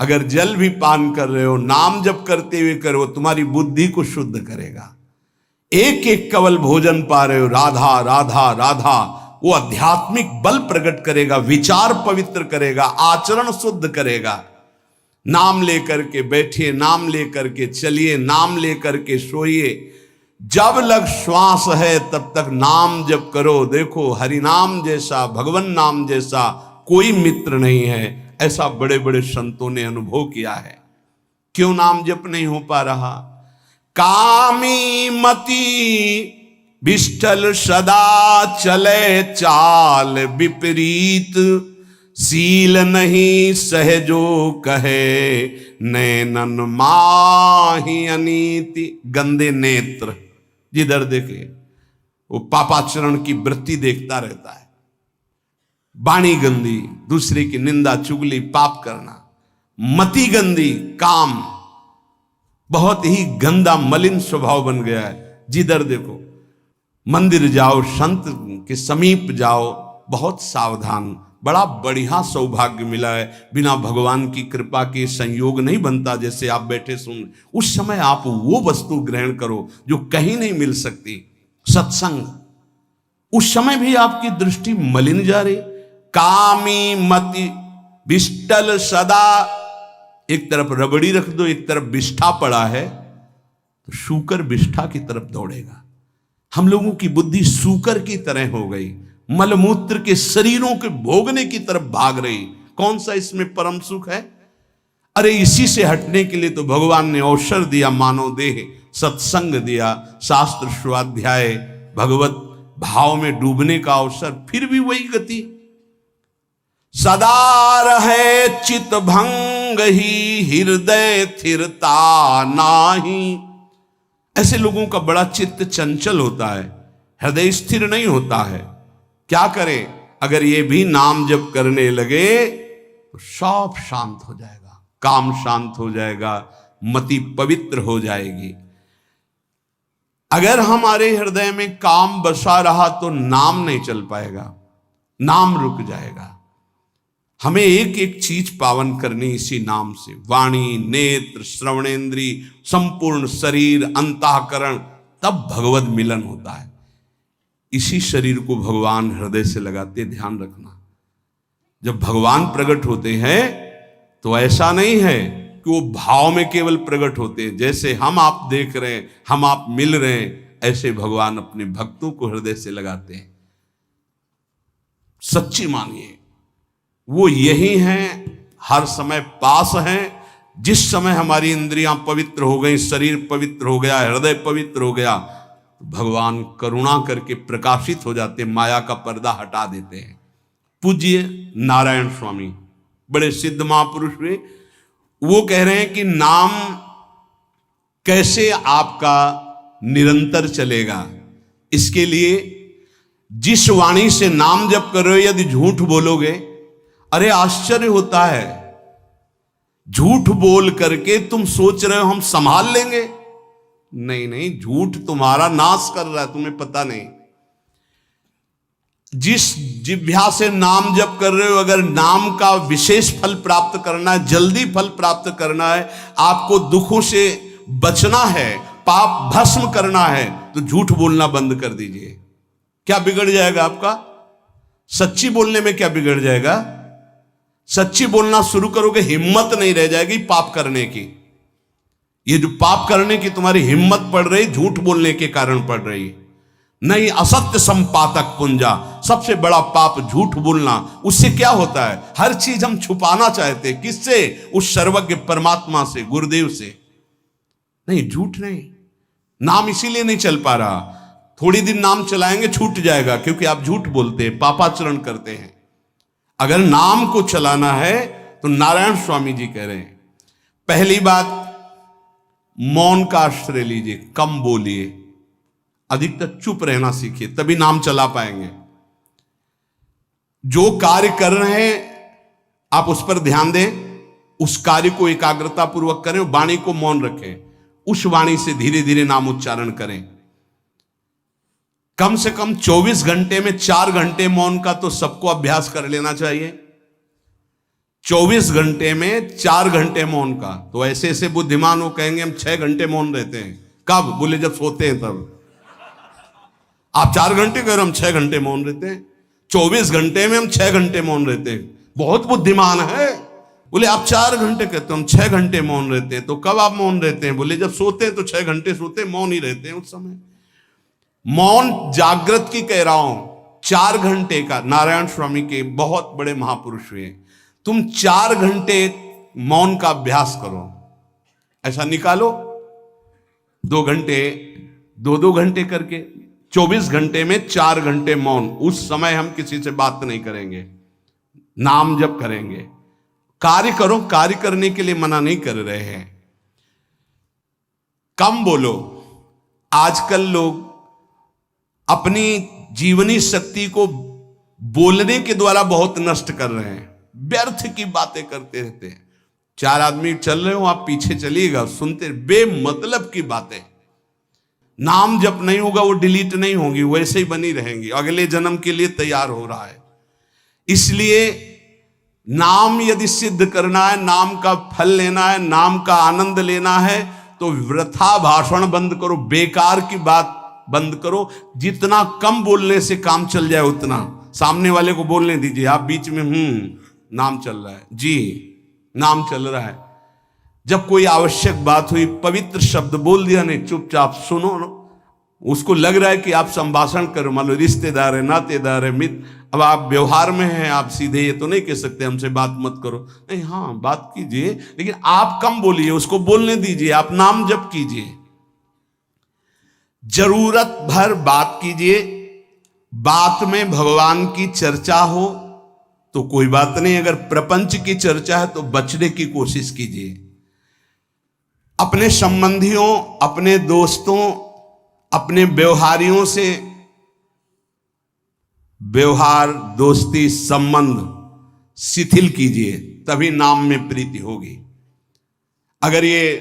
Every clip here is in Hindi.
अगर जल भी पान कर रहे हो, नाम जप करते हुए करो, तुम्हारी बुद्धि को शुद्ध करेगा। एक एक कवल भोजन पा रहे हो, राधा राधा राधा, वो आध्यात्मिक बल प्रकट करेगा, विचार पवित्र करेगा, आचरण शुद्ध करेगा। नाम लेकर के बैठिए, नाम लेकर के चलिए, नाम लेकर के सोइए। जब लग श्वास है तब तक नाम जप करो। देखो, हरि नाम जैसा, भगवान नाम जैसा कोई मित्र नहीं है, ऐसा बड़े बड़े संतों ने अनुभव किया है। क्यों नाम जप नहीं हो पा रहा? कामी मति विष्ठल सदा चले चाल विपरीत, सील नहीं सहजो कहे नैनन माही अनीति। गंदे नेत्र, जिधर देखे वो पापाचरण की वृत्ति देखता रहता है। वाणी गंदी, दूसरे की निंदा चुगली पाप करना। मति गंदी, काम बहुत ही गंदा मलिन स्वभाव बन गया है। जिधर देखो, मंदिर जाओ, संत के समीप जाओ, बहुत सावधान। बड़ा बढ़िया सौभाग्य मिला है, बिना भगवान की कृपा के संयोग नहीं बनता। जैसे आप बैठे सुन, उस समय आप वो वस्तु ग्रहण करो जो कहीं नहीं मिल सकती, सत्संग। उस समय भी आपकी दृष्टि मलिन जा रही। कामी मति विष्टल सदा, एक तरफ रबड़ी रख दो, एक तरफ विष्ठा पड़ा है, तो शूकर विष्ठा की तरफ दौड़ेगा। हम लोगों की बुद्धि शूकर की तरह हो गई, मलमूत्र के शरीरों के भोगने की तरफ भाग रही। कौन सा इसमें परम सुख है? अरे इसी से हटने के लिए तो भगवान ने अवसर दिया, मानव देह, सत्संग दिया, शास्त्र स्वाध्याय, भगवत भाव में डूबने का अवसर। फिर भी वही गति। सदा रहे चित भंग ही, हृदय स्थिरता नाही। ऐसे लोगों का बड़ा चित्त चंचल होता है, हृदय स्थिर नहीं होता है। क्या करें? अगर ये भी नाम जप करने लगे तो सब शांत हो जाएगा, काम शांत हो जाएगा, मति पवित्र हो जाएगी। अगर हमारे हृदय में काम बसा रहा तो नाम नहीं चल पाएगा, नाम रुक जाएगा। हमें एक एक चीज पावन करनी इसी नाम से। वाणी, नेत्र, श्रवणेन्द्री, संपूर्ण शरीर, अंतःकरण, तब भगवत मिलन होता है। इसी शरीर को भगवान हृदय से लगाते, ध्यान रखना। जब भगवान प्रकट होते हैं तो ऐसा नहीं है कि वो भाव में केवल प्रकट होते हैं। जैसे हम आप देख रहे हैं, हम आप मिल रहे हैं, ऐसे भगवान अपने भक्तों को हृदय से लगाते हैं। सच्ची मानिए, वो यही हैं, हर समय पास हैं। जिस समय हमारी इंद्रियां पवित्र हो गई, शरीर पवित्र हो गया, हृदय पवित्र हो गया, तो भगवान करुणा करके प्रकाशित हो जाते, माया का पर्दा हटा देते हैं। पूज्य नारायण स्वामी बड़े सिद्ध महापुरुष हुए। वो कह रहे हैं कि नाम कैसे आपका निरंतर चलेगा। इसके लिए जिस वाणी से नाम जप कर रहे हो, यदि झूठ बोलोगे, अरे आश्चर्य होता है, झूठ बोल करके तुम सोच रहे हो हम संभाल लेंगे। नहीं नहीं, झूठ तुम्हारा नाश कर रहा है, तुम्हें पता नहीं। जिस जिह्वा से नाम जप कर रहे हो, अगर नाम का विशेष फल प्राप्त करना है, जल्दी फल प्राप्त करना है, आपको दुखों से बचना है, पाप भस्म करना है, तो झूठ बोलना बंद कर दीजिए। क्या बिगड़ जाएगा आपका? सच्ची बोलने में क्या बिगड़ जाएगा? सच्ची बोलना शुरू करोगे, हिम्मत नहीं रह जाएगी पाप करने की। ये जो पाप करने की तुम्हारी हिम्मत पड़ रही, झूठ बोलने के कारण पड़ रही। नहीं, असत्य संपातक पुंजा, सबसे बड़ा पाप झूठ बोलना। उससे क्या होता है? हर चीज हम छुपाना चाहते, किससे? उस सर्वज्ञ परमात्मा से, गुरुदेव से। नहीं, झूठ नहीं। नाम इसीलिए नहीं चल पा रहा, थोड़ी दिन नाम चलाएंगे छूट जाएगा, क्योंकि आप झूठ बोलते हैं, पापाचरण करते हैं। अगर नाम को चलाना है तो नारायण स्वामी जी कह रहे हैं, पहली बात मौन का आश्रय लीजिए, कम बोलिए, अधिकतर चुप रहना सीखिए, तभी नाम चला पाएंगे। जो कार्य कर रहे हैं आप उस पर ध्यान दें, उस कार्य को एकाग्रता पूर्वक करें, वाणी को मौन रखें, उस वाणी से धीरे धीरे नाम उच्चारण करें। कम से कम 24 घंटे में 4 घंटे मौन का तो सबको अभ्यास कर लेना चाहिए। 24 घंटे में 4 घंटे मौन का। तो ऐसे ऐसे बुद्धिमान हो कहेंगे हम 6 घंटे मौन रहते हैं। कब? बोले जब सोते हैं तब। आप 4 घंटे कह रहे हम 6 घंटे मौन रहते हैं। 24 घंटे में हम 6 घंटे मौन रहते हैं। बहुत बुद्धिमान है। बोले आप 4 घंटे कहते हो, हम 6 घंटे मौन रहते हैं। तो कब आप मौन रहते हैं? बोले जब सोते हैं तो 6 घंटे सोते हैं, मौन ही रहते हैं उस समय। मौन जागृत की कह रहा हूं, 4 घंटे का। नारायण स्वामी के बहुत बड़े महापुरुष हुए। तुम 4 घंटे मौन का अभ्यास करो, ऐसा निकालो 2 घंटे, 2 घंटे करके 24 घंटे में 4 घंटे मौन। उस समय हम किसी से बात नहीं करेंगे, नाम जप करेंगे। कार्य करो, कार्य करने के लिए मना नहीं कर रहे हैं। कम बोलो। आजकल लोग अपनी जीवनी शक्ति को बोलने के द्वारा बहुत नष्ट कर रहे हैं। व्यर्थ की बातें करते रहते हैं। 4 आदमी चल रहे हो, आप पीछे चलिएगा, सुनते, बेमतलब की बातें। नाम जप नहीं होगा, वो डिलीट नहीं होंगी, वैसे ही बनी रहेंगी। अगले जन्म के लिए तैयार हो रहा है। इसलिए नाम यदि सिद्ध करना है, नाम का फल लेना है, नाम का आनंद लेना है, तो वृथा भाषण बंद करो, बेकार की बात बंद करो। जितना कम बोलने से काम चल जाए उतना। सामने वाले को बोलने दीजिए, आप बीच में नाम चल रहा है जी, नाम चल रहा है। जब कोई आवश्यक बात हुई, पवित्र शब्द बोल दिया, नहीं चुपचाप सुनो। उसको लग रहा है कि आप संभाषण करो, मान लो रिश्तेदार है, नातेदार है, मित्र। अब आप व्यवहार में हैं, आप सीधे ये तो नहीं कह सकते हमसे बात मत करो, नहीं, हाँ बात कीजिए, लेकिन आप कम बोलिए, उसको बोलने दीजिए, आप नाम जप कीजिए। जरूरत भर बात कीजिए। बात में भगवान की चर्चा हो तो कोई बात नहीं, अगर प्रपंच की चर्चा है तो बचने की कोशिश कीजिए। अपने संबंधियों, अपने दोस्तों, अपने व्यवहारियों से व्यवहार, दोस्ती, संबंध शिथिल कीजिए, तभी नाम में प्रीति होगी। अगर ये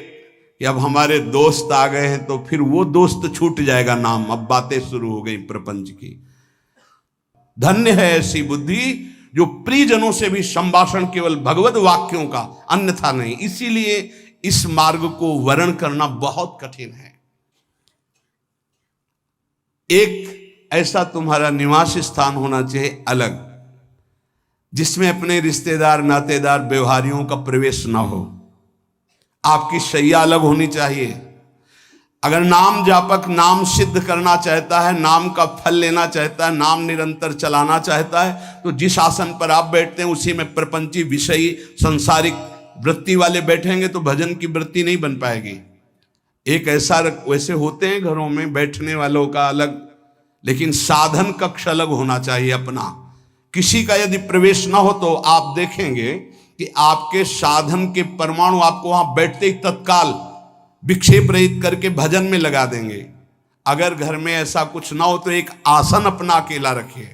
कि अब हमारे दोस्त आ गए हैं तो फिर वो दोस्त छूट जाएगा नाम, अब बातें शुरू हो गई प्रपंच की। धन्य है ऐसी बुद्धि जो प्रियजनों से भी संभाषण केवल भगवत वाक्यों का, अन्यथा नहीं। इसीलिए इस मार्ग को वर्ण करना बहुत कठिन है। एक ऐसा तुम्हारा निवास स्थान होना चाहिए अलग, जिसमें अपने रिश्तेदार, नातेदार, व्यवहारियों का प्रवेश ना हो। आपकी शैया अलग होनी चाहिए। अगर नाम जापक नाम सिद्ध करना चाहता है, नाम का फल लेना चाहता है, नाम निरंतर चलाना चाहता है, तो जिस आसन पर आप बैठते हैं उसी में प्रपंची, विषयी, संसारिक वृत्ति वाले बैठेंगे तो भजन की वृत्ति नहीं बन पाएगी। एक ऐसा, वैसे होते हैं घरों में बैठने वालों का अलग, लेकिन साधन कक्ष अलग होना चाहिए अपना। किसी का यदि प्रवेश ना हो तो आप देखेंगे कि आपके साधन के परमाणु आपको वहां बैठते ही तत्काल विक्षेप रहित करके भजन में लगा देंगे। अगर घर में ऐसा कुछ ना हो तो एक आसन अपना अकेला रखिए,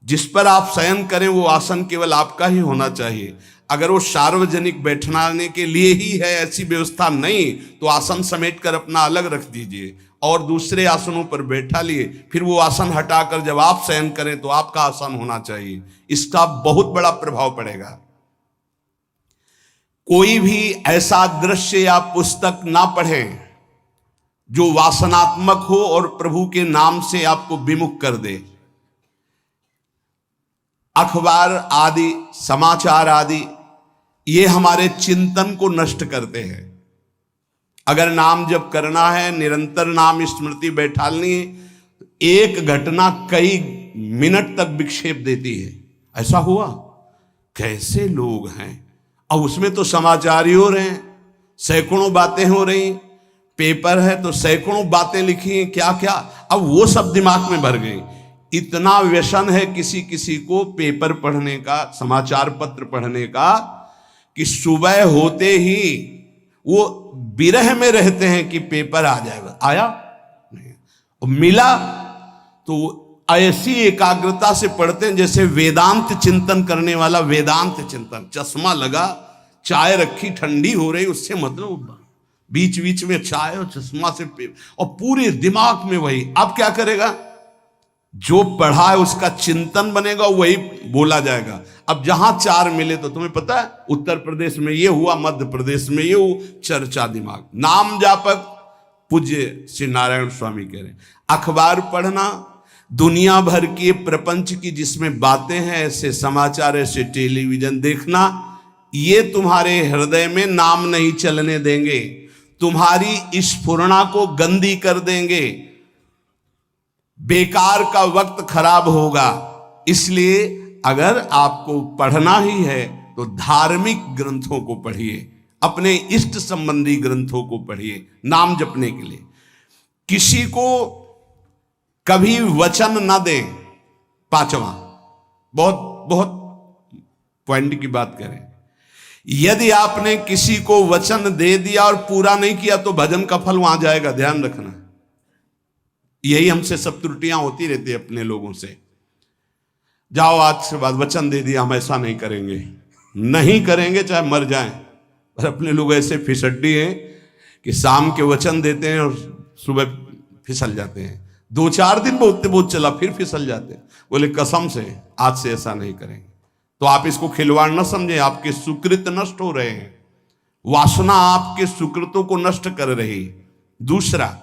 जिस पर आप शयन करें वो आसन केवल आपका ही होना चाहिए। अगर वो सार्वजनिक बैठने के लिए ही है, ऐसी व्यवस्था नहीं, तो आसन समेट कर अपना अलग रख दीजिए और दूसरे आसनों पर बैठा लिए। फिर वो आसन हटाकर जब आप शयन करें तो आपका आसन होना चाहिए। इसका बहुत बड़ा प्रभाव पड़ेगा। कोई भी ऐसा दृश्य या पुस्तक ना पढ़ें जो वासनात्मक हो और प्रभु के नाम से आपको विमुख कर दे। अखबार आदि, समाचार आदि, ये हमारे चिंतन को नष्ट करते हैं। अगर नाम जप करना है, निरंतर नाम स्मृति बैठालनी है, एक घटना कई मिनट तक विक्षेप देती है। ऐसा हुआ, कैसे लोग हैं। अब उसमें तो समाचार ही हो रहे हैं, सैकड़ों बातें हो रही, पेपर है तो सैकड़ों बातें लिखी हैं, क्या क्या, अब वो सब दिमाग में भर गई। इतना व्यसन है किसी किसी को पेपर पढ़ने का, समाचार पत्र पढ़ने का, कि सुबह होते ही वो विरह में रहते हैं कि पेपर आ जाएगा। आया नहीं, और मिला तो ऐसी एकाग्रता से पढ़ते हैं जैसे वेदांत चिंतन करने वाला वेदांत चिंतन। चश्मा लगा, चाय रखी, ठंडी हो रही, उससे मतलब बीच बीच में चाय और चश्मा से और पूरे दिमाग में वही। अब क्या करेगा, जो पढ़ा है उसका चिंतन बनेगा, वही बोला जाएगा। अब जहां चार मिले तो तुम्हें पता है, उत्तर प्रदेश में ये हुआ, मध्य प्रदेश में ये हुआ, चर्चा दिमाग। नाम जापक पूज्य श्री नारायण स्वामी कह रहे हैं, अखबार पढ़ना, दुनिया भर के प्रपंच की जिसमें बातें हैं, ऐसे समाचार, ऐसे टेलीविजन देखना, ये तुम्हारे हृदय में नाम नहीं चलने देंगे, तुम्हारी स्फुरणा को गंदी कर देंगे, बेकार का वक्त खराब होगा। इसलिए अगर आपको पढ़ना ही है तो धार्मिक ग्रंथों को पढ़िए, अपने इष्ट संबंधी ग्रंथों को पढ़िए नाम जपने के लिए। किसी को कभी वचन न दें। पांचवा, बहुत बहुत पॉइंट की बात करें, यदि आपने किसी को वचन दे दिया और पूरा नहीं किया तो भजन का फल वहां जाएगा, ध्यान रखना। यही हमसे सब त्रुटियां होती रहती है अपने लोगों से। जाओ आज से बाद वचन दे दिया, हम ऐसा नहीं करेंगे, नहीं करेंगे चाहे मर जाएं। और अपने लोग ऐसे फिसड्डी हैं कि शाम के वचन देते हैं और सुबह फिसल जाते हैं, 2-4 दिन बोलते बहुत चला, फिर फिसल जाते हैं। बोले कसम से आज से ऐसा नहीं करेंगे। तो आप इसको खिलवाड़ न समझें, आपके सुकृत नष्ट हो रहे हैं, वासना आपके सुकृतों को नष्ट कर रही। दूसरा,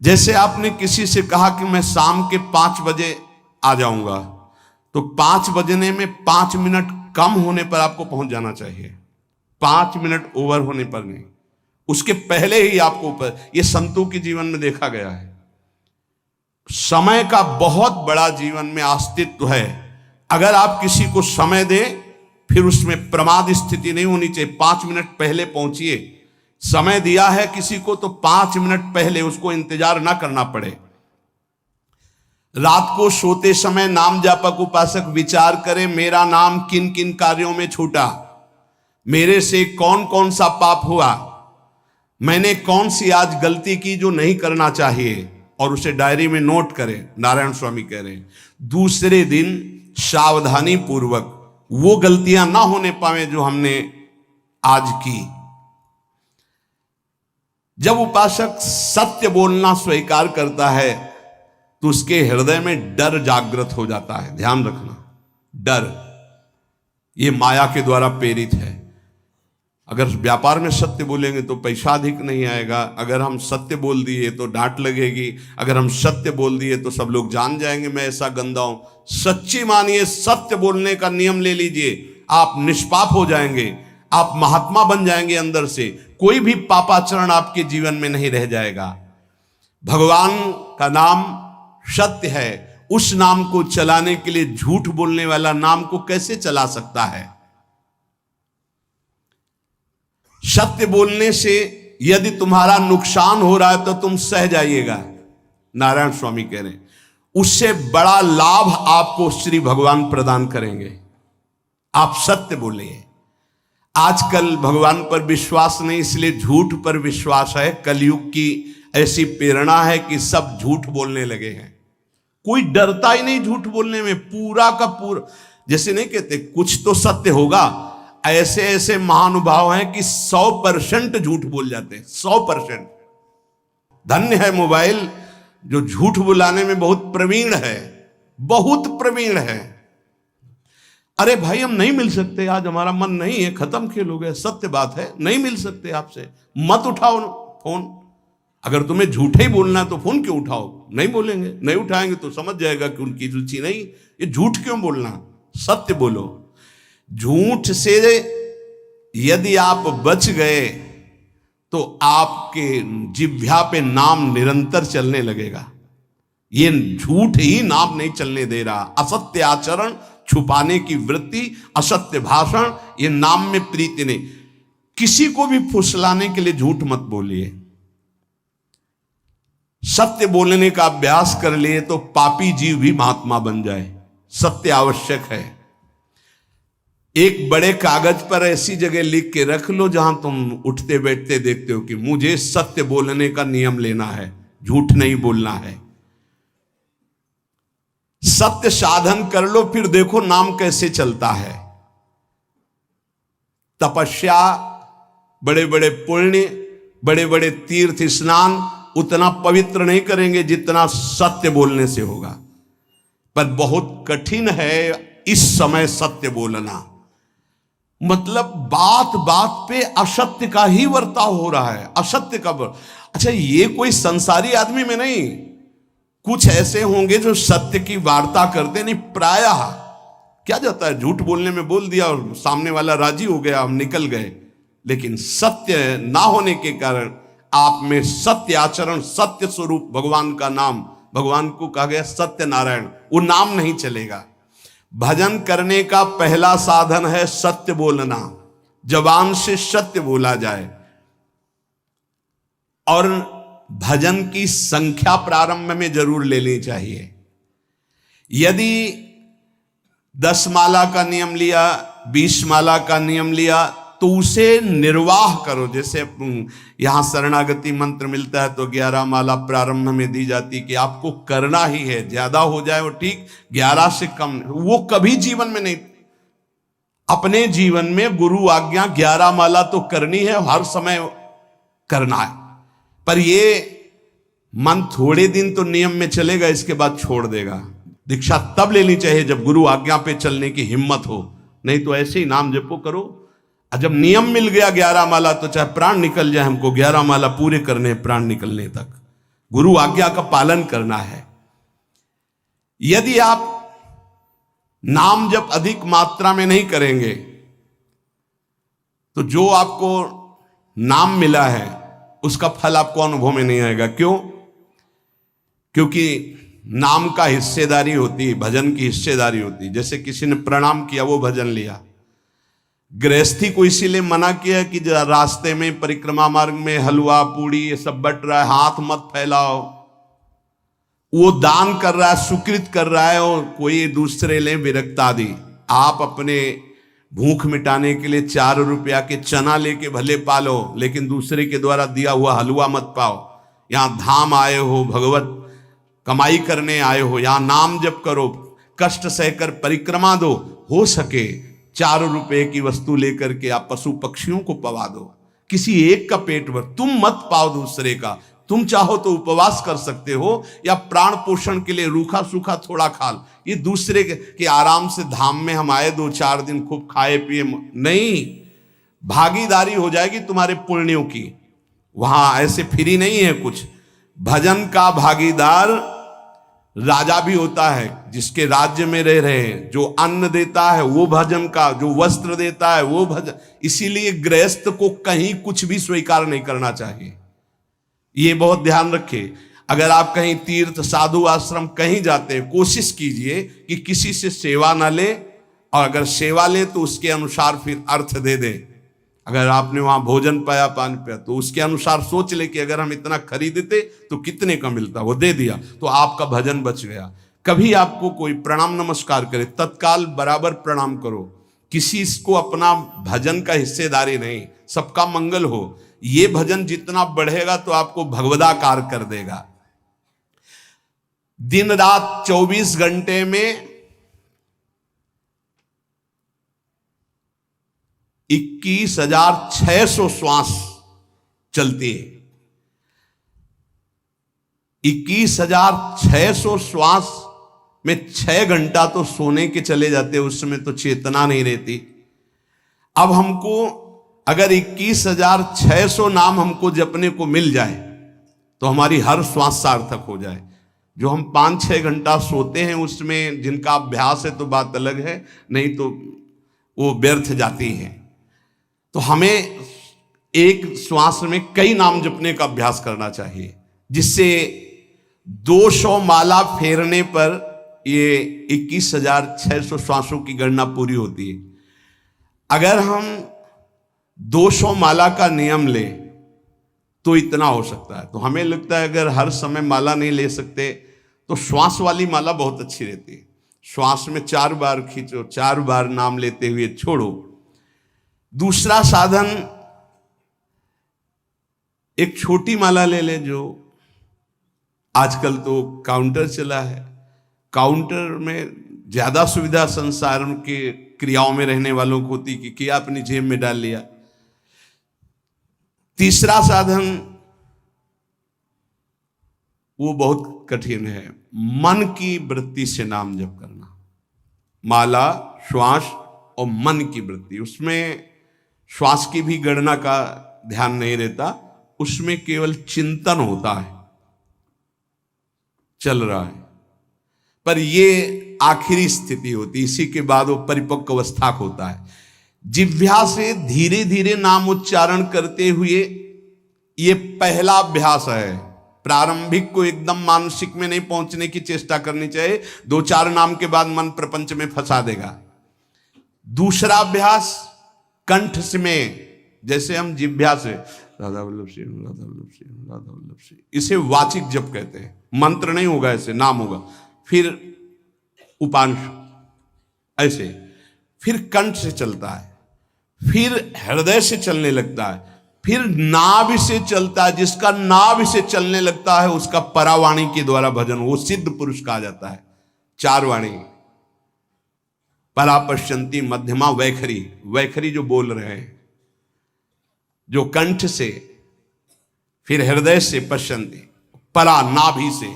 जैसे आपने किसी से कहा कि मैं शाम के 5 बजे आ जाऊंगा, तो 5 बजने में 5 मिनट कम होने पर आपको पहुंच जाना चाहिए, 5 मिनट ओवर होने पर नहीं, उसके पहले ही आपको ऊपर। यह संतों के जीवन में देखा गया है। समय का बहुत बड़ा जीवन में अस्तित्व है। अगर आप किसी को समय दें, फिर उसमें प्रमाद स्थिति नहीं होनी चाहिए। 5 मिनट पहले पहुंचिए। समय दिया है किसी को तो 5 मिनट पहले, उसको इंतजार ना करना पड़े। रात को सोते समय नाम जापक उपासक विचार करें, मेरा नाम किन किन कार्यों में छूटा, मेरे से कौन कौन सा पाप हुआ, मैंने कौन सी आज गलती की जो नहीं करना चाहिए, और उसे डायरी में नोट करें। नारायण स्वामी कह रहे हैं दूसरे दिन सावधानी पूर्वक वो गलतियां ना होने पावे जो हमने आज की। जब उपासक सत्य बोलना स्वीकार करता है तो उसके हृदय में डर जागृत हो जाता है। ध्यान रखना, डर ये माया के द्वारा प्रेरित है। अगर व्यापार में सत्य बोलेंगे तो पैसा अधिक नहीं आएगा, अगर हम सत्य बोल दिए तो डांट लगेगी, अगर हम सत्य बोल दिए तो सब लोग जान जाएंगे मैं ऐसा गंदा हूं। सच्ची मानिए, सत्य बोलने का नियम ले लीजिए, आप निष्पाप हो जाएंगे, आप महात्मा बन जाएंगे अंदर से, कोई भी पापाचरण आपके जीवन में नहीं रह जाएगा। भगवान का नाम सत्य है, उस नाम को चलाने के लिए झूठ बोलने वाला नाम को कैसे चला सकता है। सत्य बोलने से यदि तुम्हारा नुकसान हो रहा है तो तुम सह जाइएगा। नारायण स्वामी कह रहे हैं उससे बड़ा लाभ आपको श्री भगवान प्रदान करेंगे। आप सत्य बोलिए। आजकल भगवान पर विश्वास नहीं, इसलिए झूठ पर विश्वास है। कलयुग की ऐसी प्रेरणा है कि सब झूठ बोलने लगे हैं, कोई डरता ही नहीं झूठ बोलने में। पूरा का पूरा, जैसे नहीं कहते कुछ तो सत्य होगा, ऐसे ऐसे महानुभाव हैं कि 100% झूठ बोल जाते हैं, 100%। धन्य है मोबाइल जो झूठ बुलाने में बहुत प्रवीण है, बहुत प्रवीण है। अरे भाई हम नहीं मिल सकते, आज हमारा मन नहीं है, खत्म खेल हो गया, सत्य बात है, नहीं मिल सकते आपसे, मत उठाओ फोन। अगर तुम्हें झूठे ही बोलना है तो फोन क्यों उठाओ? नहीं बोलेंगे, नहीं उठाएंगे तो समझ जाएगा कि उनकी रुचि नहीं। ये झूठ क्यों बोलना, सत्य बोलो। झूठ से यदि आप बच गए तो आपके जिह्वा पे नाम निरंतर चलने लगेगा। ये झूठ ही नाम नहीं चलने दे रहा। असत्य आचरण, छुपाने की वृत्ति, असत्य भाषण, ये नाम में प्रीति नहीं। किसी को भी फुसलाने के लिए झूठ मत बोलिए। सत्य बोलने का अभ्यास कर लिए तो पापी जीव भी महात्मा बन जाए। सत्य आवश्यक है। एक बड़े कागज पर ऐसी जगह लिख के रख लो जहां तुम उठते बैठते देखते हो कि मुझे सत्य बोलने का नियम लेना है, झूठ नहीं बोलना है। सत्य साधन कर लो, फिर देखो नाम कैसे चलता है। तपस्या, बड़े बड़े पुण्य, बड़े बड़े तीर्थ स्नान उतना पवित्र नहीं करेंगे जितना सत्य बोलने से होगा। पर बहुत कठिन है इस समय सत्य बोलना। मतलब बात बात पे असत्य का ही वर्ताव हो रहा है, असत्य का अच्छा, ये कोई संसारी आदमी में नहीं, कुछ ऐसे होंगे जो सत्य की वार्ता करते नहीं। प्रायः क्या जाता है, झूठ बोलने में बोल दिया और सामने वाला राजी हो गया, हम निकल गए। लेकिन सत्य ना होने के कारण आप में सत्य आचरण, सत्य स्वरूप भगवान का नाम, भगवान को कहा गया सत्य नारायण, वो नाम नहीं चलेगा। भजन करने का पहला साधन है सत्य बोलना, जबान से सत्य बोला जाए। और भजन की संख्या प्रारंभ में जरूर लेनी चाहिए। यदि 10 माला का नियम लिया, 20 माला का नियम लिया, तो उसे निर्वाह करो। जैसे यहां शरणागति मंत्र मिलता है तो 11 माला प्रारंभ में दी जाती कि आपको करना ही है, ज्यादा हो जाए वो ठीक, 11 से कम वो कभी जीवन में नहीं। अपने जीवन में गुरु आज्ञा 11 माला तो करनी है, हर समय करना है। पर ये मन थोड़े दिन तो नियम में चलेगा, इसके बाद छोड़ देगा। दीक्षा तब लेनी चाहिए जब गुरु आज्ञा पे चलने की हिम्मत हो, नहीं तो ऐसे ही नाम जपो करो। और जब नियम मिल गया 11 माला तो चाहे प्राण निकल जाए, हमको 11 माला पूरे करने, प्राण निकलने तक गुरु आज्ञा का पालन करना है। यदि आप नाम जप अधिक मात्रा में नहीं करेंगे तो जो आपको नाम मिला है उसका फल आपको अनुभव में नहीं आएगा। क्यों? क्योंकि नाम का हिस्सेदारी होती है, भजन की हिस्सेदारी होती है। जैसे किसी ने प्रणाम किया, वो भजन लिया। गृहस्थी को इसीलिए मना किया कि रास्ते में परिक्रमा मार्ग में हलवा पूड़ी ये सब बट रहा है, हाथ मत फैलाओ। वो दान कर रहा है, सुकृत कर रहा है, और कोई दूसरे ले विरक्त आदि। आप अपने भूख मिटाने के लिए 4 रुपया के चना लेके भले पालो, लेकिन दूसरे के द्वारा दिया हुआ हलवा मत पाओ। यहां धाम आए हो, भगवत कमाई करने आए हो, यहां नाम जप करो, कष्ट सहकर परिक्रमा दो। हो सके 4 रुपए की वस्तु लेकर के आप पशु पक्षियों को पवा दो, किसी एक का पेट भर, तुम मत पाओ दूसरे का। तुम चाहो तो उपवास कर सकते हो, या प्राण पोषण के लिए रूखा सूखा थोड़ा खा लो। ये दूसरे के आराम से धाम में हम आए 2-4 दिन खूब खाए पिए नहीं, भागीदारी हो जाएगी तुम्हारे पुण्यों की। वहां ऐसे फ्री नहीं है कुछ। भजन का भागीदार राजा भी होता है, जिसके राज्य में रह रहे हैं। जो अन्न देता है वो भजन का, जो वस्त्र देता है वो भजन। इसीलिए गृहस्थ को कहीं कुछ भी स्वीकार नहीं करना चाहिए, ये बहुत ध्यान रखिए। अगर आप कहीं तीर्थ साधु आश्रम कहीं जाते हैं, कोशिश कीजिए कि किसी से सेवा ना ले, और अगर सेवा ले तो उसके अनुसार फिर अर्थ दे दे। अगर आपने वहां भोजन पाया, पान पाया, तो उसके अनुसार सोच ले कि अगर हम इतना खरीदते तो कितने का मिलता, वो दे दिया तो आपका भजन बच गया। कभी आपको कोई प्रणाम नमस्कार करे, तत्काल बराबर प्रणाम करो। किसी को अपना भजन का हिस्सेदारी नहीं, सबका मंगल हो। ये भजन जितना बढ़ेगा तो आपको भगवदाकार कर देगा। दिन रात 24 घंटे में 21,600 श्वास चलती है। 21,600 श्वास में 6 घंटा तो सोने के चले जाते, उस समय तो चेतना नहीं रहती। अब हमको अगर 21,600 नाम हमको जपने को मिल जाए तो हमारी हर श्वास सार्थक हो जाए। जो हम 5-6 घंटा सोते हैं उसमें जिनका अभ्यास है तो बात अलग है, नहीं तो वो व्यर्थ जाती है। तो हमें एक श्वास में कई नाम जपने का अभ्यास करना चाहिए, जिससे 200 माला फेरने पर ये 21,600 श्वासों की गणना पूरी होती है। अगर हम 200 माला का नियम ले तो इतना हो सकता है। तो हमें लगता है अगर हर समय माला नहीं ले सकते तो श्वास वाली माला बहुत अच्छी रहती है। श्वास में 4 बार खींचो, 4 बार नाम लेते हुए छोड़ो। दूसरा साधन, एक छोटी माला ले ले, जो आजकल तो काउंटर चला है। काउंटर में ज्यादा सुविधा संसार के क्रियाओं में रहने वालों को होती कि किया अपनी जेब में डाल लिया। तीसरा साधन वो बहुत कठिन है, मन की वृत्ति से नाम जप करना। माला, श्वास और मन की वृत्ति, उसमें श्वास की भी गणना का ध्यान नहीं रहता, उसमें केवल चिंतन होता है, चल रहा है। पर ये आखिरी स्थिति होती, इसी के बाद वो परिपक्व अवस्था को होता है। जिह्वा से धीरे धीरे नाम उच्चारण करते हुए ये पहला अभ्यास है। प्रारंभिक को एकदम मानसिक में नहीं पहुंचने की चेष्टा करनी चाहिए, 2-4 नाम के बाद मन प्रपंच में फंसा देगा। दूसरा अभ्यास कंठ से में, जैसे हम जिह्वा से राधा वल्लभ श्री राधा वल्लभ श्री राधा वल्लभ श्री, इसे वाचिक जप कहते हैं। मंत्र नहीं होगा, ऐसे नाम होगा। फिर उपांश ऐसे, फिर कंठ से चलता है, फिर हृदय से चलने लगता है, फिर नाभि से चलता है। जिसका नाभि से चलने लगता है उसका परावाणी के द्वारा भजन, वो सिद्ध पुरुष कहा जाता है। 4 वाणी, परा, पश्यंती, मध्यमा, वैखरी। वैखरी जो बोल रहे हैं, जो कंठ से, फिर हृदय से पश्यंती, परा नाभि से,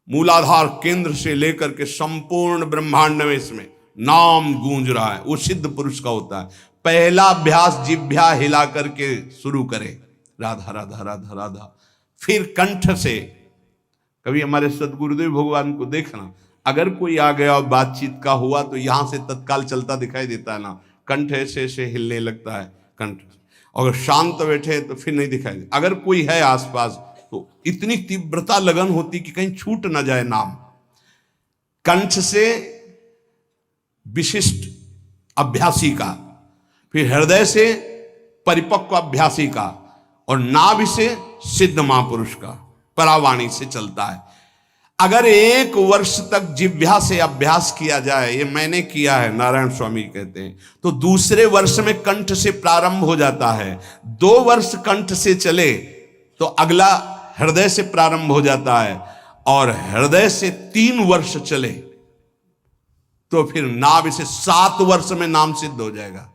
मूलाधार केंद्र से लेकर के संपूर्ण ब्रह्मांड में इसमें नाम गूंज रहा है, वो सिद्ध पुरुष का होता है। पहला अभ्यास जिह्वा हिला करके शुरू करे, राधा राधा राधा राधा। फिर कंठ से, कभी हमारे सदगुरुदेव भगवान को देखना, अगर कोई आ गया और बातचीत का हुआ तो यहां से तत्काल चलता दिखाई देता है ना, कंठ ऐसे ऐसे हिलने लगता है कंठ। अगर शांत बैठे तो फिर नहीं दिखाई दे, अगर कोई है आसपास तो इतनी तीव्रता लगन होती कि कहीं छूट ना जाए नाम। कंठ से विशिष्ट अभ्यासी का, फिर हृदय से परिपक्व अभ्यासी का, और नाभि से सिद्ध महापुरुष का, परावाणी से चलता है। अगर 1 वर्ष तक जिह्वा से अभ्यास किया जाए, ये मैंने किया है, नारायण स्वामी कहते हैं, तो दूसरे वर्ष में कंठ से प्रारंभ हो जाता है। 2 वर्ष कंठ से चले तो अगला हृदय से प्रारंभ हो जाता है, और हृदय से 3 वर्ष चले तो फिर नाभि से 7 वर्ष में नाम सिद्ध हो जाएगा।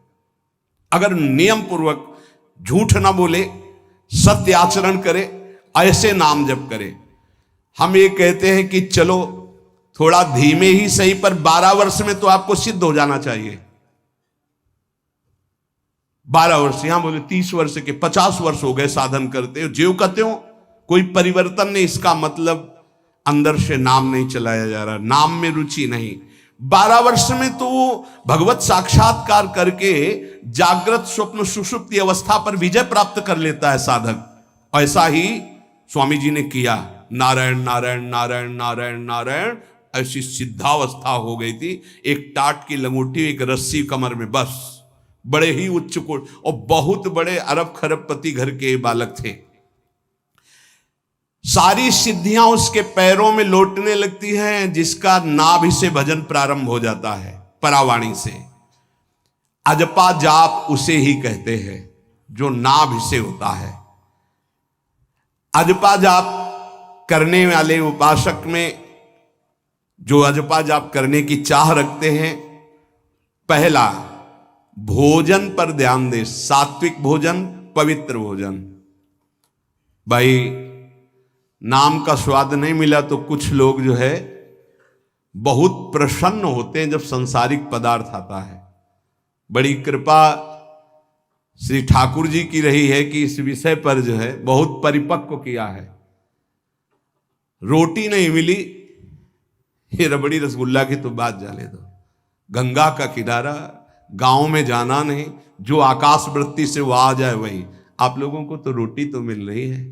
अगर नियम पूर्वक झूठ ना बोले, सत्य आचरण करे, ऐसे नाम जप करे। हम ये कहते हैं कि चलो थोड़ा धीमे ही सही, पर 12 वर्ष में तो आपको सिद्ध हो जाना चाहिए। 12 वर्ष, यहां बोले 30 वर्ष के, 50 वर्ष हो गए साधन करते हो, ज्यों कहते हो कोई परिवर्तन नहीं। इसका मतलब अंदर से नाम नहीं चलाया जा रहा, नाम में रुचि नहीं। 12 वर्ष में तो भगवत साक्षात्कार करके जागृत स्वप्न सुषुप्ति अवस्था पर विजय प्राप्त कर लेता है साधक। ऐसा ही स्वामी जी ने किया। नारायण नारायण नारायण नारायण नारायण, ऐसी सिद्धावस्था हो गई थी। एक टाट की लंगोटी, एक रस्सी कमर में, बस। बड़े ही उच्च कोट और बहुत बड़े अरब खरबपति घर के बालक थे। सारी सिद्धियां उसके पैरों में लौटने लगती हैं, जिसका नाभि से भजन प्रारंभ हो जाता है, परावाणी से। अजपा जाप उसे ही कहते हैं जो नाभि से होता है। अजपा जाप करने वाले उपासक में जो अजपा जाप करने की चाह रखते हैं, पहला भोजन पर ध्यान दे। सात्विक भोजन, पवित्र भोजन। भाई नाम का स्वाद नहीं मिला तो कुछ लोग जो है बहुत प्रसन्न होते हैं जब सांसारिक पदार्थ आता है। बड़ी कृपा श्री ठाकुर जी की रही है कि इस विषय पर जो है बहुत परिपक्व किया है। रोटी नहीं मिली, ये रबड़ी रसगुल्ला की तो बात जाने दो। गंगा का किनारा, गांव में जाना नहीं, जो आकाश वृत्ति से वो आ जाए वही। आप लोगों को तो रोटी तो मिल रही है।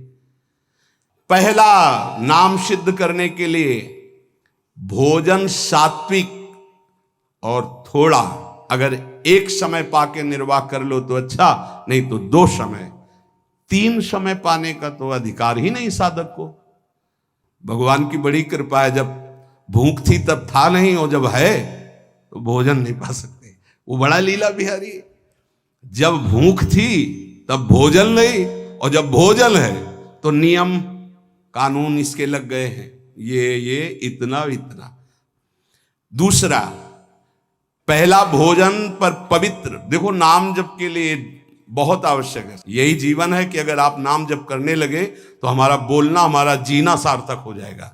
पहला नाम सिद्ध करने के लिए भोजन सात्विक और थोड़ा, अगर एक समय पाके निर्वाह कर लो तो अच्छा, नहीं तो 2 समय। 3 समय पाने का तो अधिकार ही नहीं साधक को। भगवान की बड़ी कृपा है, जब भूख थी तब था नहीं, और जब है तो भोजन नहीं पा सकते। वो बड़ा लीला बिहारी है। जब भूख थी तब भोजन नहीं, और जब भोजन है तो नियम कानून इसके लग गए हैं, ये इतना इतना। दूसरा, पहला भोजन पर पवित्र। देखो नाम जप के लिए बहुत आवश्यक है। यही जीवन है कि अगर आप नाम जप करने लगे तो हमारा बोलना, हमारा जीना सार्थक हो जाएगा।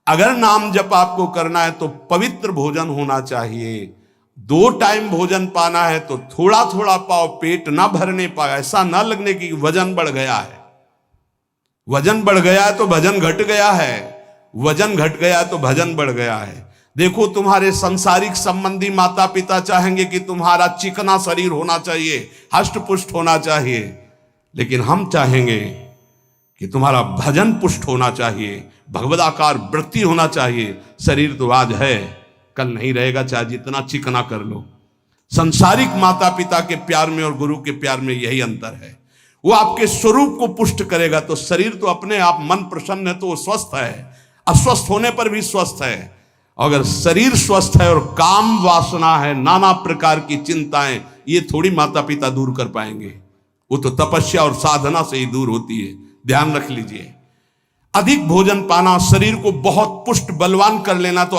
अगर नाम जप आपको करना है तो पवित्र भोजन होना चाहिए। 2 टाइम भोजन पाना है तो थोड़ा थोड़ा पाओ, पेट ना भरने पाए, ऐसा ना लगने की वजन बढ़ गया है। वजन बढ़ गया है तो भजन घट गया है, वजन घट गया है तो भजन बढ़ गया है। देखो, तुम्हारे संसारिक संबंधी माता पिता चाहेंगे कि तुम्हारा चिकना शरीर होना चाहिए, हष्ट पुष्ट होना चाहिए, लेकिन हम चाहेंगे कि तुम्हारा भजन पुष्ट होना चाहिए, भगवदाकार वृत्ति होना चाहिए। शरीर तो आज है, कल नहीं रहेगा, चाहे जितना चिकना कर लो। संसारिक माता पिता के प्यार में और गुरु के प्यार में यही अंतर है। वो आपके स्वरूप को पुष्ट करेगा तो शरीर तो अपने आप, मन प्रसन्न है तो वो स्वस्थ है, अस्वस्थ होने पर भी स्वस्थ है। अगर शरीर स्वस्थ है और काम वासना है, नाना प्रकार की चिंताएं, ये थोड़ी माता पिता दूर कर पाएंगे। वो तो तपस्या और साधना से ही दूर होती है, ध्यान रख लीजिए। अधिक भोजन पाना, शरीर को बहुत पुष्ट बलवान कर लेना, तो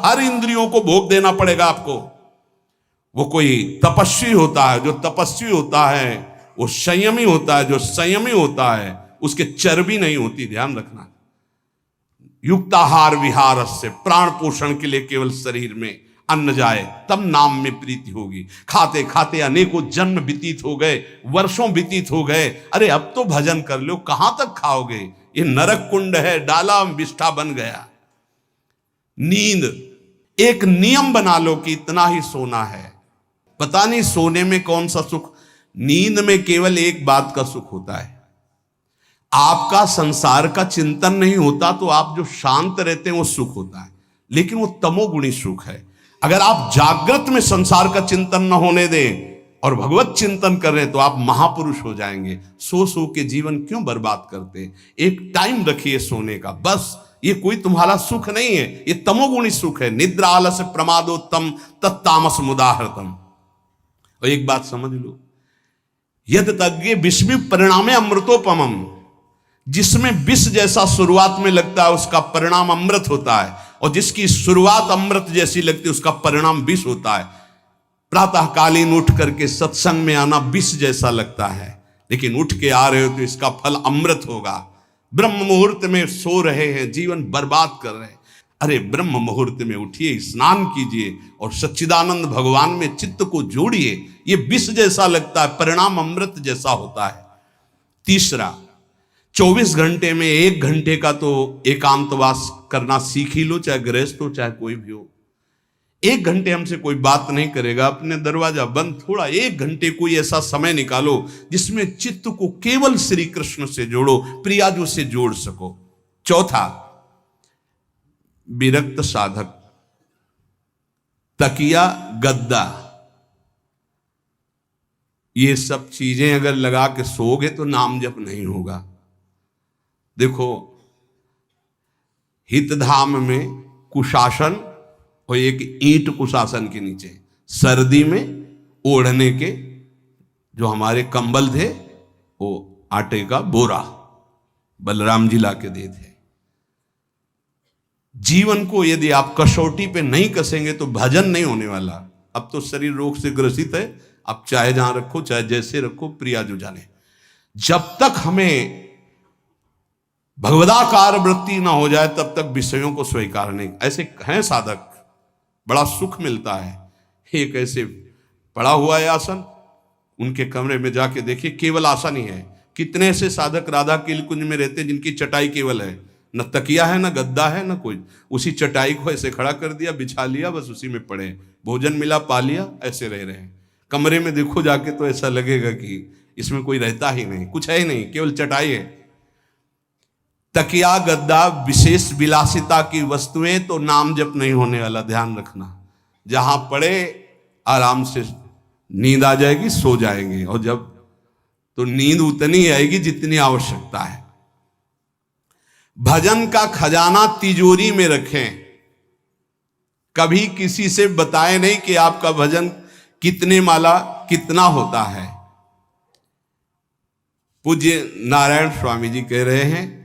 हर इंद्रियों को भोग देना पड़ेगा आपको। वो कोई तपस्वी होता है, जो तपस्वी होता है वो संयमी होता है, जो संयमी होता है उसके चर्बी नहीं होती, ध्यान रखना। युक्ताहार विहार से, प्राण पोषण के लिए केवल शरीर में अन्न जाए तब नाम में प्रीति होगी। खाते खाते अनेकों जन्म व्यतीत हो गए, वर्षों व्यतीत हो गए, अरे अब तो भजन कर लो, कहां तक खाओगे? ये नरक कुंड है, डाला विष्ठा बन गया। नींद, एक नियम बना लो कि इतना ही सोना है। पता नहीं सोने में कौन सा सुख, नींद में केवल एक बात का सुख होता है, आपका संसार का चिंतन नहीं होता, तो आप जो शांत रहते हैं वो सुख होता है, लेकिन वो तमोगुणी सुख है। अगर आप जागृत में संसार का चिंतन न होने दें और भगवत चिंतन कर रहे हैं तो आप महापुरुष हो जाएंगे। सो सो के जीवन क्यों बर्बाद करते? एक टाइम रखिए सोने का, बस। ये कोई तुम्हारा सुख नहीं है, ये तमोगुणी सुख है। निद्रा आलस्य प्रमादोत्तम तत्तामस मुदाहृतम। और एक बात समझ लो, यद तज्ञे विस्मि परिणामे अमृतोपमम, जिसमें विष जैसा शुरुआत में लगता है उसका परिणाम अमृत होता है, और जिसकी शुरुआत अमृत जैसी लगती है उसका परिणाम विष होता है। प्रातःकालीन उठ करके सत्संग में आना विष जैसा लगता है, लेकिन उठ के आ रहे हो तो इसका फल अमृत होगा। ब्रह्म मुहूर्त में सो रहे हैं, जीवन बर्बाद कर रहे हैं, अरे ब्रह्म मुहूर्त में उठिए, स्नान कीजिए और सच्चिदानंद भगवान में चित्त को जोड़िए। ये विष जैसा लगता है, परिणाम अमृत जैसा होता है। तीसरा, 24 घंटे में 1 घंटे का तो एकांतवास करना सीख ही लो, चाहे गृहस्थ हो चाहे कोई भी हो। 1 घंटे हमसे कोई बात नहीं करेगा, अपने दरवाजा बंद, थोड़ा 1 घंटे कोई ऐसा समय निकालो जिसमें चित्त को केवल श्री कृष्ण से जोड़ो, प्रियाजू से जोड़ सको। चौथा, विरक्त साधक, तकिया गद्दा, ये सब चीजें अगर लगा के सोओगे तो नाम जप नहीं होगा। देखो, हितधाम में कुशासन और एक ईंट कुशासन के नीचे, सर्दी में ओढ़ने के जो हमारे कंबल थे वो आटे का बोरा बलराम जी ला के दे थे। जीवन को यदि आप कसौटी पे नहीं कसेंगे तो भजन नहीं होने वाला। अब तो शरीर रोग से ग्रसित है, आप चाहे जहां रखो चाहे जैसे रखो, प्रिया जो जाने। जब तक हमें भगवदाकार वृत्ति ना हो जाए तब तक विषयों को स्वीकार नहीं। ऐसे हैं साधक, बड़ा सुख मिलता है। एक ऐसे पड़ा हुआ है आसन, उनके कमरे में जाके देखिए, केवल आसन ही है। कितने ऐसे साधक राधा कीलकुंज में रहते जिनकी चटाई केवल है, न तकिया है, न गद्दा है, न कोई। उसी चटाई को ऐसे खड़ा कर दिया, बिछा लिया, बस उसी में पड़े, भोजन मिला पा लिया, ऐसे रह रहे हैं। कमरे में देखो जाके तो ऐसा लगेगा कि इसमें कोई रहता ही नहीं, कुछ है ही नहीं, केवल चटाई है। तकिया गद्दा विशेष विलासिता की वस्तुएं तो नाम जप नहीं होने वाला, ध्यान रखना। जहां पड़े आराम से नींद आ जाएगी, सो जाएंगे, और जब तो नींद उतनी आएगी जितनी आवश्यकता है। भजन का खजाना तिजोरी में रखें, कभी किसी से बताएं नहीं कि आपका भजन कितने माला कितना होता है। पूज्य नारायण स्वामी जी कह रहे हैं,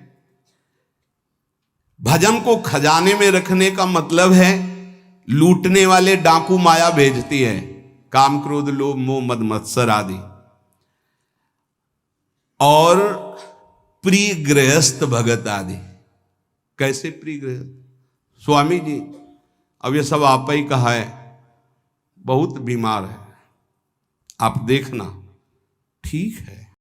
भजन को खजाने में रखने का मतलब है लूटने वाले डाकू माया भेजती है, काम क्रोध लोभ मोह मद मत्सर आदि, और प्रिय गृहस्थ भगत आदि। कैसे प्रिय गृहस्थ? स्वामी जी अब ये सब आप ही का है, बहुत बीमार है, आप देखना। ठीक है,